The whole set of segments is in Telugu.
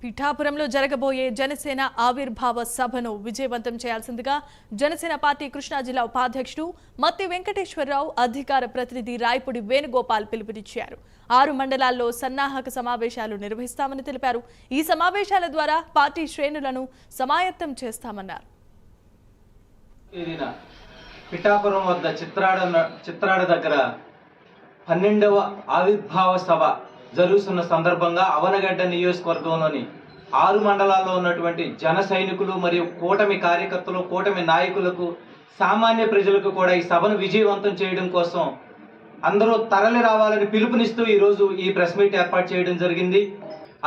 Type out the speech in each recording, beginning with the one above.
పిఠాపురంలో జరగబోయే జనసేన ఆవిర్భావ సభను విజయవంతం చేయాల్సిందిగా జనసేన పార్టీ కృష్ణా జిల్లా ఉపాధ్యక్షుడు మత్తి వెంకటేశ్వరరావు అధికార ప్రతినిధి రాయపూడి వేణుగోపాల్ పిలుపునిచ్చారు. 6 మండలాల్లో సన్నాహక సమావేశాలు నిర్వహిస్తామని తెలిపారు. ఈ సమావేశాల ద్వారా పార్టీ శ్రేణులను సమాయత్తం చేస్తామన్నారు. పిఠాపురం వద్ద చిత్రాడ దగ్గర 12వ ఆవిర్భావ సభ జరుగుతున్న సందర్భంగా అవనగడ్డ నియోజకవర్గంలోని 6 మండలాల్లో ఉన్నటువంటి జన సైనికులు మరియు కూటమి కార్యకర్తలు, కూటమి నాయకులకు, సామాన్య ప్రజలకు కూడా ఈ సభను విజయవంతం చేయడం కోసం అందరూ తరలి రావాలని పిలుపునిస్తూ ఈరోజు ఈ ప్రెస్ మీట్ ఏర్పాటు చేయడం జరిగింది.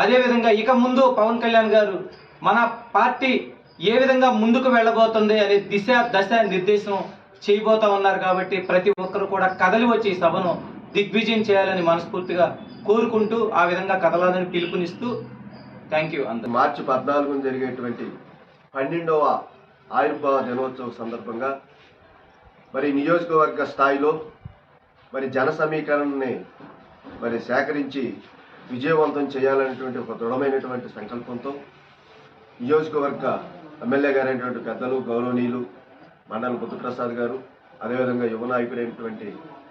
అదేవిధంగా ఇక ముందు పవన్ కళ్యాణ్ గారు మన పార్టీ ఏ విధంగా ముందుకు వెళ్ళబోతుంది అనే దశ నిర్దేశం చేయబోతా ఉన్నారు. కాబట్టి ప్రతి ఒక్కరు కూడా కదలి వచ్చి ఈ సభను దిగ్విజయం చేయాలని మనస్ఫూర్తిగా కోరుకుంటూ ఆ విధంగా కదలాలని పిలుపునిస్తూ థ్యాంక్ యూ. మార్చి 14న జరిగేటువంటి 12వ ఆవిర్భావ దినోత్సవం సందర్భంగా మరి నియోజకవర్గ స్థాయిలో మరి జన సమీకరణని మరి సేకరించి విజయవంతం చేయాలనేటువంటి ఒక దృఢమైనటువంటి సంకల్పంతో నియోజకవర్గ ఎమ్మెల్యే గారైనటువంటి పెద్దలు గౌరవనీయులు మండల బుద్ధప్రసాద్ గారు, అదేవిధంగా యువ నాయకుడైనటువంటి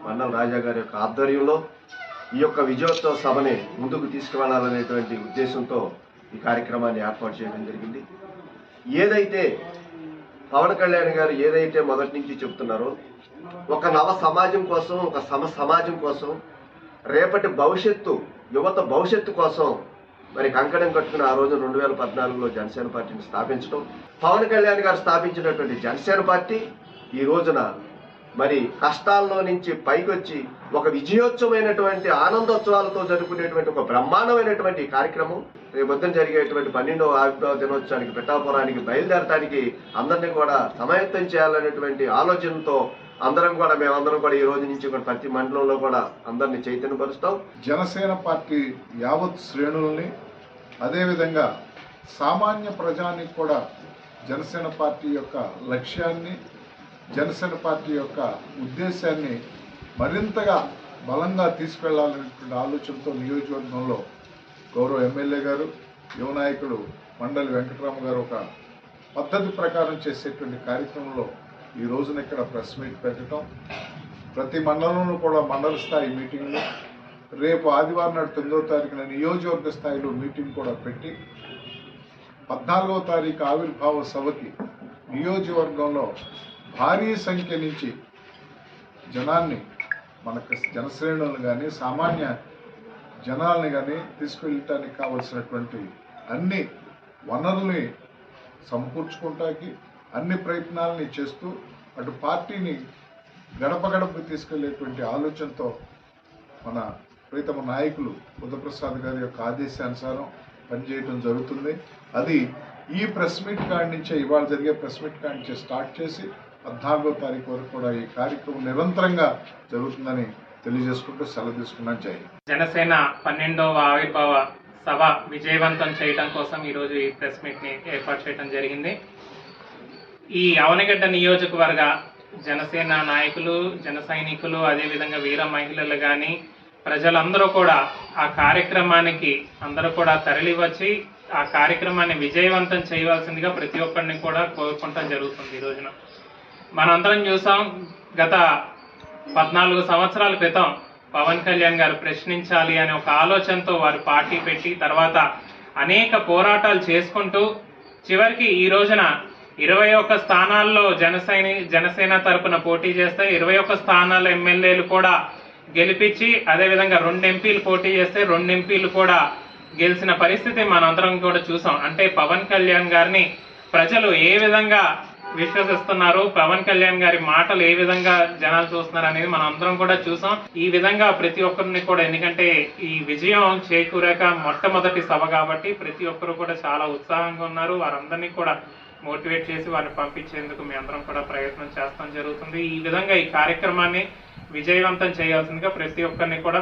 మండల రాజా గారి యొక్క ఆధ్వర్యంలో ఈ యొక్క విజయోత్సవ సభని ముందుకు తీసుకువెళ్ళాలనేటువంటి ఉద్దేశంతో ఈ కార్యక్రమాన్ని ఏర్పాటు చేయడం జరిగింది. ఏదైతే పవన్ కళ్యాణ్ గారు ఏదైతే మొదటి నుంచి చెప్తున్నారో ఒక నవ సమాజం కోసం, ఒక సమాజం కోసం, రేపటి భవిష్యత్తు, యువత భవిష్యత్తు కోసం మరి కంకణం కట్టుకుని ఆ రోజు 2014లో జనసేన పార్టీని స్థాపించడం, పవన్ కళ్యాణ్ గారు స్థాపించినటువంటి జనసేన పార్టీ ఈ రోజున మరి కష్టాల్లో నుంచి పైకొచ్చి ఒక విజయోత్సవమైనటువంటి ఆనందోత్సవాలతో జరుపుకునేటువంటి ఒక బ్రహ్మాండమైనటువంటి కార్యక్రమం రేపొద్దున జరిగేటువంటి 12వ ఆవిర్భావ దినోత్సవానికి పిఠాపురానికి బయలుదేరడానికి అందరినీ కూడా సమాయత్తం చేయాలనేటువంటి ఆలోచనతో మేమందరం కూడా ఈ రోజు నుంచి కూడా ప్రతి మండలంలో కూడా అందరినీ చైతన్యపరుస్తాం. జనసేన పార్టీ యావత్ శ్రేణులని, అదేవిధంగా సామాన్య ప్రజానికి కూడా జనసేన పార్టీ యొక్క లక్ష్యాన్ని, జనసేన పార్టీ యొక్క ఉద్దేశాన్ని మరింతగా బలంగా తీసుకెళ్లాలనేటువంటి ఆలోచనతో నియోజకవర్గంలో గౌరవ ఎమ్మెల్యే గారు, యువ నాయకుడు మండలి వెంకటరామ గారు ఒక పద్ధతి ప్రకారం చేసేటువంటి కార్యక్రమంలో ఈ రోజున ఇక్కడ ప్రెస్ మీట్ పెట్టడం, ప్రతి మండలంలో కూడా మండల స్థాయి మీటింగ్లు, రేపు ఆదివారం నాడు 9వ తారీఖున నియోజకవర్గ స్థాయిలో మీటింగ్ కూడా పెట్టి 14వ తారీఖు ఆవిర్భావ సభకి నియోజకవర్గంలో భారీ సంఖ్య నుంచి జనాన్ని, మనకు జనశ్రేణులను కానీ సామాన్య జనాల్ని కానీ తీసుకెళ్ళటానికి కావలసినటువంటి అన్ని వనరుల్ని సమకూర్చుకుంటానికి అన్ని ప్రయత్నాలని చేస్తూ అటు పార్టీని గడప గడపకు తీసుకెళ్లేటువంటి ఆలోచనతో మన ప్రీతమ నాయకులు బుద్ధప్రసాద్ గారి యొక్క ఆదేశానుసారం పనిచేయడం జరుగుతుంది. అది ఈ ప్రెస్ మీట్ కాడి నుంచే, ఇవాళ జరిగే ప్రెస్ మీట్ కాడి నుంచే స్టార్ట్ చేసి 14వ తారీఖు వరకు కూడా ఈ కార్యక్రమం నిరంతరంగా జరుగుతుందని తెలియజేసుకుంటూ సెలవు తీసుకున్నాను. జై హింద్. జనసేన 12వ ఆవిర్భావ సభ విజయవంతం చేయడం కోసం ఈరోజు ఈ ప్రెస్ మీట్ని ఏర్పాటు చేయడం జరిగింది. ఈ అవనగడ్డ నియోజకవర్గ జనసేన నాయకులు, జన సైనికులు, అదేవిధంగా వీర మహిళలు కానీ ప్రజలందరూ కూడా ఆ కార్యక్రమానికి అందరూ కూడా తరలి వచ్చి ఆ కార్యక్రమాన్ని విజయవంతం చేయవలసిందిగా ప్రతి ఒక్కరిని కూడా కోరుకుంటం జరుగుతుంది. ఈ రోజున మనందరం చూసాం, గత 14 సంవత్సరాల క్రితం పవన్ కళ్యాణ్ గారు ప్రశ్నించాలి అనే ఒక ఆలోచనతో వారు పార్టీ పెట్టి తర్వాత అనేక పోరాటాలు చేసుకుంటూ చివరికి ఈ రోజున 21 స్థానాల్లో జనసేన తరపున పోటీ చేస్తే 21 స్థానాల ఎమ్మెల్యేలు కూడా గెలిపించి, అదేవిధంగా 2 ఎంపీలు పోటీ చేస్తే 2 ఎంపీలు కూడా గెలిచిన పరిస్థితి మనందరం కూడా చూసాం. అంటే పవన్ కళ్యాణ్ గారిని ప్రజలు ఏ విధంగా విశ్వసిస్తున్నారు, పవన్ కళ్యాణ్ గారి మాటలు ఏ విధంగా జనాలు చూస్తున్నారు అనేది మనం అందరం కూడా చూసాం. ఈ విధంగా ప్రతి ఒక్కరిని కూడా, ఎందుకంటే ఈ విజయం చేకూరాక మొట్టమొదటి సభ కాబట్టి ప్రతి ఒక్కరు కూడా చాలా ఉత్సాహంగా ఉన్నారు. వారందరినీ కూడా మోటివేట్ చేసి వారిని పంపించేందుకు మీ అందరం కూడా ప్రయత్నం చేస్తాం జరుగుతుంది. ఈ విధంగా ఈ కార్యక్రమాన్ని విజయవంతం చేయాల్సిందిగా ప్రతి ఒక్కరిని కూడా